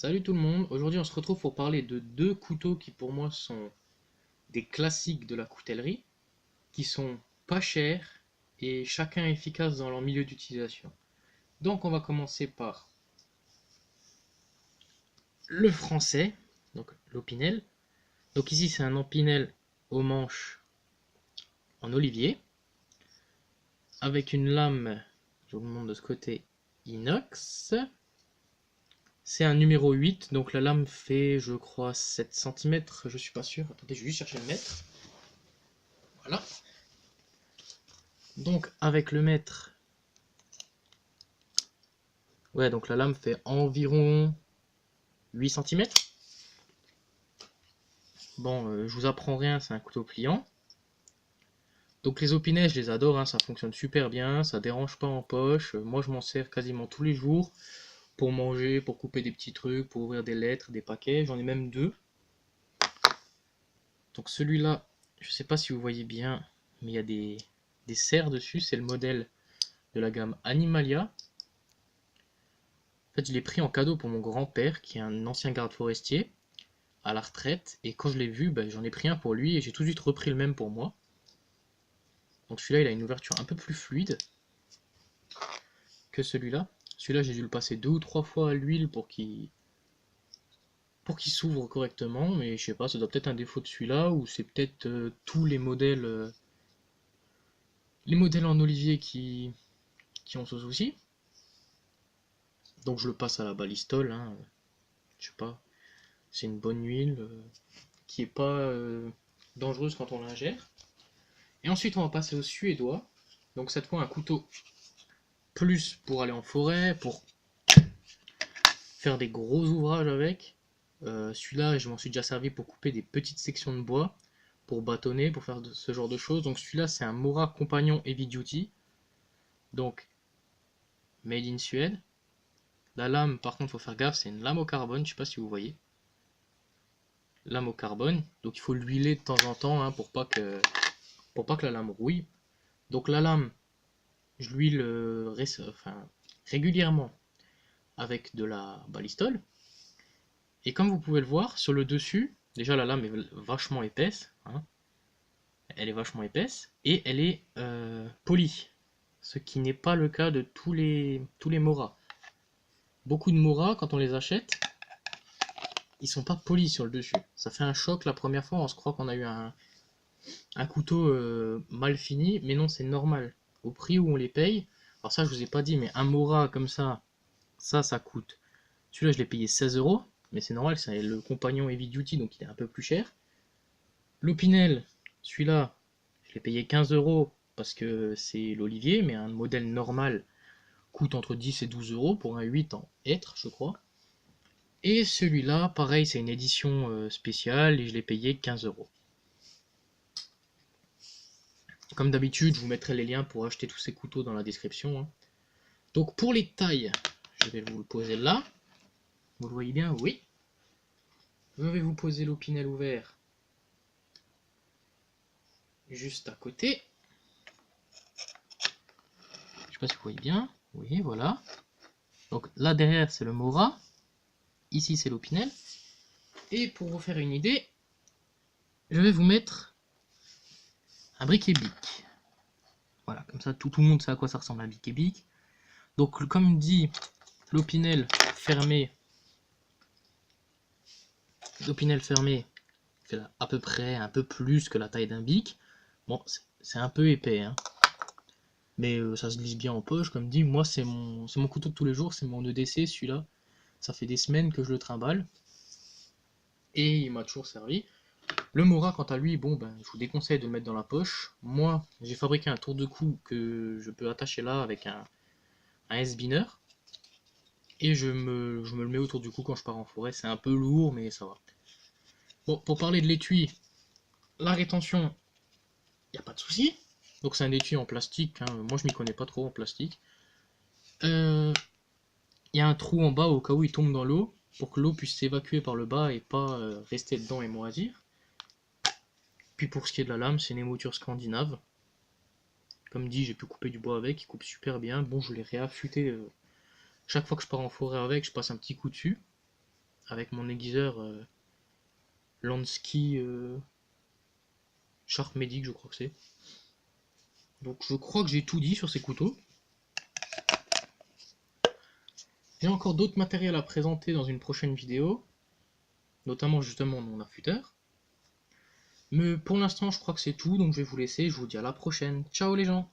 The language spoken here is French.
Salut tout le monde, aujourd'hui on se retrouve pour parler de deux couteaux qui pour moi sont des classiques de la coutellerie, qui sont pas chers et chacun efficace dans leur milieu d'utilisation. Donc on va commencer par le français, donc l'Opinel. Donc ici c'est un Opinel au manche en olivier, avec une lame, je vous le montre de ce côté, inox. C'est un numéro 8, donc la lame fait je crois 7 cm, je suis pas sûr, attendez je vais juste chercher le mètre. Voilà. Donc avec le mètre, ouais, donc la lame fait environ 8 cm. Bon, je vous apprends rien, c'est un couteau pliant. Donc les opinets, je les adore, hein, ça fonctionne super bien, ça dérange pas en poche. Moi je m'en sers quasiment tous les jours pour manger, pour couper des petits trucs, pour ouvrir des lettres, des paquets. J'en ai même deux. Donc celui-là, je sais pas si vous voyez bien, mais il y a des serres dessus, c'est le modèle de la gamme Animalia. En fait, je l'ai pris en cadeau pour mon grand-père, qui est un ancien garde forestier, à la retraite, et quand je l'ai vu, j'en ai pris un pour lui, et j'ai tout de suite repris le même pour moi. Donc celui-là, il a une ouverture un peu plus fluide que celui-là. Celui-là, j'ai dû le passer 2 ou 3 fois à l'huile pour qu'il s'ouvre correctement, mais je sais pas, ça doit peut-être un défaut de celui-là, ou c'est peut-être tous les modèles en olivier qui ont ce souci. Donc je le passe à la balistole, hein, je sais pas, c'est une bonne huile qui est pas dangereuse quand on l'ingère. Et ensuite, on va passer au suédois. Donc cette fois, un couteau plus pour aller en forêt, pour faire des gros ouvrages avec. Celui-là, je m'en suis déjà servi pour couper des petites sections de bois, pour bâtonner, pour faire ce genre de choses. Donc celui-là, c'est un Mora Compagnon Heavy Duty. Donc, made in Suède. La lame, par contre, il faut faire gaffe, c'est une lame au carbone, je sais pas si vous voyez. Lame au carbone, donc il faut l'huiler de temps en temps, hein, pour pas que la lame rouille. Donc la lame, je l'huile régulièrement avec de la balistole. Et comme vous pouvez le voir, sur le dessus, déjà la lame est vachement épaisse, hein. Elle est vachement épaisse, et elle est polie. Ce qui n'est pas le cas de tous les Mora. Beaucoup de Mora, quand on les achète, ils sont pas polis sur le dessus. Ça fait un choc la première fois, on se croit qu'on a eu un couteau mal fini, mais non, c'est normal. Au prix où on les paye, alors ça je vous ai pas dit, mais un Mora comme ça coûte. Celui-là je l'ai payé 16 €, mais c'est normal, c'est le compagnon Heavy Duty, donc il est un peu plus cher. L'Opinel, celui-là, je l'ai payé 15 € parce que c'est l'Olivier, mais un modèle normal coûte entre 10 et 12 € pour un 8 en hêtre, je crois. Et celui-là, pareil, c'est une édition spéciale et je l'ai payé 15 €. Comme d'habitude, je vous mettrai les liens pour acheter tous ces couteaux dans la description, hein. Donc pour les tailles, je vais vous le poser là. Vous le voyez bien? Oui. Je vais vous poser l'Opinel ouvert juste à côté. Je sais pas si vous voyez bien. Oui, voilà. Donc là derrière, c'est le Mora. Ici, c'est l'Opinel. Et pour vous faire une idée, je vais vous mettre un briquet bic. Voilà, comme ça, tout le monde sait à quoi ça ressemble un briquet bic. Donc, comme dit, l'Opinel fermé, fait à peu près un peu plus que la taille d'un bic. Bon, c'est un peu épais, hein. Mais ça se glisse bien en poche. Comme dit, moi, c'est mon couteau de tous les jours, c'est mon EDC, celui-là. Ça fait des semaines que je le trimballe. Et il m'a toujours servi. Le Mora, quant à lui, bon, je vous déconseille de le mettre dans la poche. Moi, j'ai fabriqué un tour de cou que je peux attacher là avec un S-binner. Et je me le mets autour du cou quand je pars en forêt. C'est un peu lourd, mais ça va. Bon, pour parler de l'étui, la rétention, il n'y a pas de souci. Donc c'est un étui en plastique, hein. Moi je m'y connais pas trop en plastique. Il y a un trou en bas au cas où il tombe dans l'eau, pour que l'eau puisse s'évacuer par le bas et pas rester dedans et moisir. Puis pour ce qui est de la lame, c'est une émouture scandinave. Comme dit, j'ai pu couper du bois avec, il coupe super bien. Bon, je l'ai réaffûté. Chaque fois que je pars en forêt avec, je passe un petit coup dessus. avec mon aiguiseur Lansky Sharp Medic, je crois que c'est. Donc je crois que j'ai tout dit sur ces couteaux. J'ai encore d'autres matériels à présenter dans une prochaine vidéo, notamment justement mon affûteur. Mais pour l'instant, je crois que c'est tout, donc je vais vous laisser. Je vous dis à la prochaine. Ciao les gens!